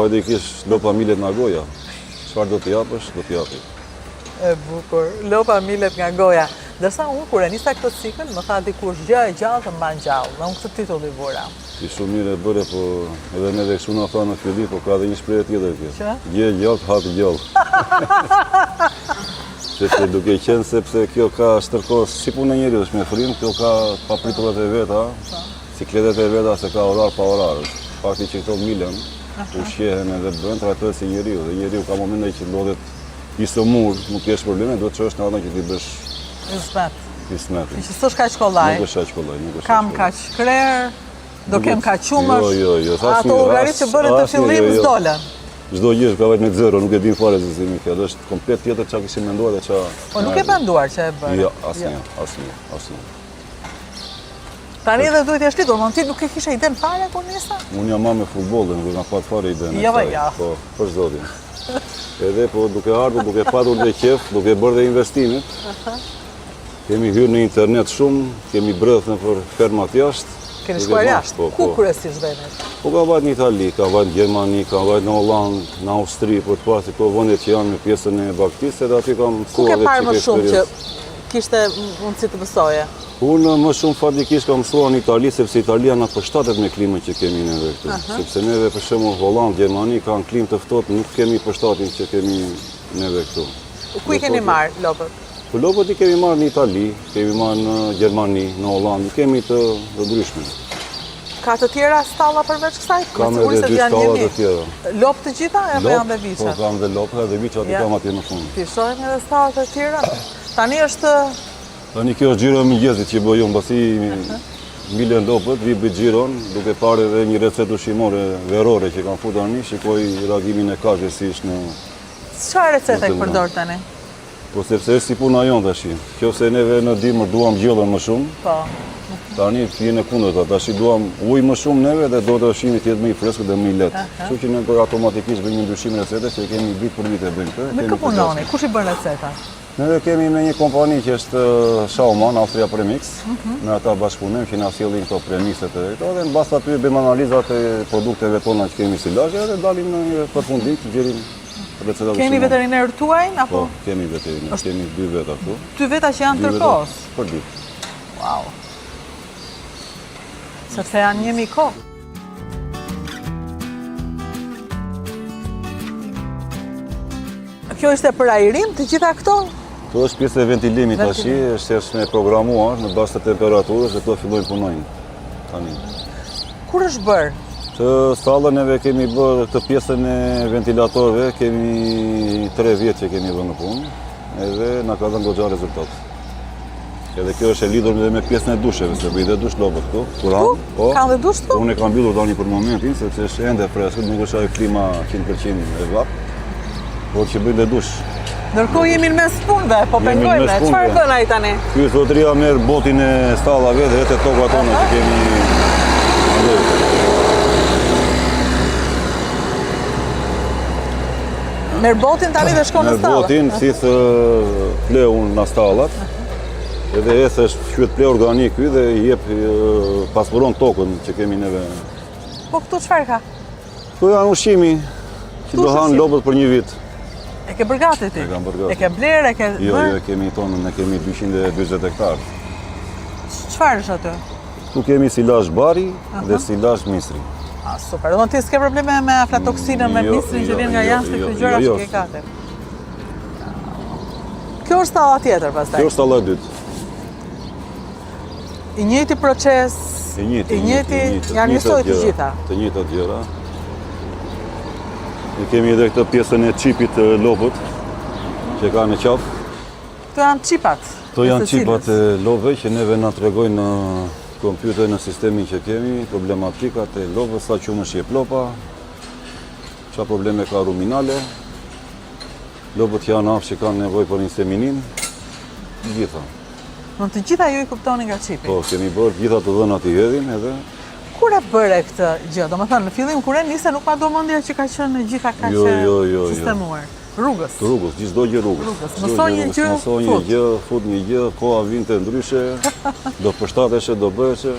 Hajde kish lopa milet nga goja. Çfarë do të japësh, do të japi. E bukur, lopa milet nga goja. Dërsa unë kur e nisa këtë cikël, më tha dikush gjë e gjallë të mban gjallë. Dhe unë këtë titull i vura. Ti shumë mirë e bëre, po edhe ne dhe kështu na tha në fillim, po ka dhe një shprehje tjetër kjo. Që? Gjë gjallë, hap gjallë. Sepse duke qenë sepse kjo ka stërkohë si punë e njeriut, është me frim, kjo ka papriturat e veta, sikletet e veta se ka orar pa orar. Fakti që këto milen ushqehen edhe bën trajtohet si njeriu, dhe njeriu ka momente që ndodhet i sëmur, nuk kesh probleme, duhet të çosh në atë që ti bësh ismet. Që s'është kaq kollaj. Nuk është kaq kollaj, nuk është. Kam kaq krer, do kem kaq qumësh. Jo. Ato llogaritë që bënë të fillim s'dolën. Çdo gjë ka vetëm zero, nuk e din fare se si më kjo. Është komplet tjetër çka kishim menduar dhe çka. Po nuk e menduar që e bën. Jo, asnjë. Tani edhe duhet ja shlitur, ti nuk e kishe iden fare kur nisa? Unë jam me futbollin, nuk kam pat fare iden. Jo. Po, për zotin. Edhe po duke ardhur, duke patur dhe qef, duke bërë dhe investimet. Kemi hyrë në internet shumë, kemi brëth në për fermat jashtë. Keni shkuar jashtë? Ku kryesisht venet? Po ka vajt në Itali, ka vajt në Gjermani, ka vajt në Holland, në Austri, për të pasi ko vëndet që janë me pjesën e baktisë, edhe aty kam ku ke parë më shumë që kishte mundësi të mësoje? Unë më shumë fatikisht kam mësuar në Itali, sepse Italia na përshtatet me klimën që kemi neve këtu. Sepse neve për shembull Holland, Gjermani kanë klimë të ftohtë, nuk kemi përshtatin që kemi neve këtu. Ku i keni marrë lopët? Po lopët i kemi marrë në Itali, kemi marrë në Gjermani, në Holland, kemi të ndryshme. Ka të tjera stalla përveç kësaj? Kam edhe 2 stalla të tjera. Lopë të gjitha apo janë dhe viça? Po kam dhe lopë edhe viça, aty kam atje në fund. Ti shohim edhe stallat të tjera. Tani është kjo është xhiro e mëngjesit që bëjmë, pasi milen lopët, vi bëj xhiron, duke parë edhe një recetë ushqimore verore që kanë futur tani, shikoj reagimin e kafshës si është në. Çfarë recete e përdor tani? Po sepse është si puna jonë tash. Nëse neve në dimër duam gjellën më shumë. Po. Tani vjen e kundërta, tash duam ujë më shumë neve dhe do të ushqimi të jetë më i freskët dhe më i lehtë. Kështu që ne automatikisht bëjmë një ndryshim recete që kemi vit për vit e bëjmë këtë. Me kë punoni? Kush i bën receta? Ne kemi me një kompani që është Schaumann, Austria Premix. Me ata bashkëpunojmë që na sjellin këto premixet e këto dhe mbas aty bëjmë analizat e produkteve tona që kemi silazhe dhe dalim në një përfundim të gjerim recetat. Keni veteriner tuaj apo? Po, kemi veteriner, kemi 2 veta këtu. 2 veta që janë tërkohës? Për ditë. Wow. Sepse janë 1 kohë. Kjo është e për ajrim të gjitha këto? Kjo është pjesë e ventilimit tash, është me programuar në bazë të temperaturës dhe këto fillojnë punojnë tani. Kur është bërë? Të stallën neve kemi bërë këtë pjesën e ventilatorëve, kemi 3 vjet që kemi vënë në punë, edhe na ka dhënë goxha rezultat. Edhe kjo është e lidhur edhe me pjesën e dusheve, se bëj dhe dush lopët këtu. Po, kanë dhe dush këtu? Unë e kam mbyllur tani për momentin, sepse është ende freskët, nuk është ajo klima 100% e vap, por që bëjnë dhe dush. Ndërkohë jemi në mes punëve, po pengojme. Çfarë bën ai tani? Ky zotëria merr botin e stallave dhe vetë tokat tona që kemi. Merr botin tani dhe shkon në stallë. Merr botin, thith pleun në stallat. Edhe është fshyet ple organik ky dhe i jep pasuron tokën që kemi neve. Po këtu çfarë ka? Këtu janë ushqimi që do hanë lopët për një vit. E ke bërgati ti? E kam bërgati. E ke blerë, e ke bërë? Jo, kemi tonën, ne kemi 240 hektar. Çfarë është aty? Tu kemi silazh bari dhe silazh misri. Super. Do ti s'ke probleme me aflatoksinën, me misrin që vjen nga jashtë këto gjëra që ke katë. Kjo është stalla tjetër pastaj. Kjo është stalla e dytë. I njëjti proces, i njëjti, janë njësoj të gjitha. Të njëjtat gjëra. Ne kemi edhe këtë pjesën e çipit të lopët që ka në qafë. Këto janë qipat? Këto janë qipat e lopëve që neve na tregojnë në kompjuter në sistemin që kemi, problematikat e lopëve, sa qumësh jep lopa, çfarë probleme ka ruminale, lopët që janë aftë që kanë nevojë për inseminin, gjitha. Në të gjitha ju i kuptoni nga qipi? Po, kemi bërë gjitha të dhënat i hedhin edhe. Kur e bëre këtë gjë? Do më thënë, në fillim kur e nise nuk ma do mendja që ka qenë gjitha ka sistemuar. Rrugës? Rrugës, gjithdo gjë rrugës. Mësoj një gjë, fut një gjë, koha vinte ndryshe, do përshtateshe, do bëheshe.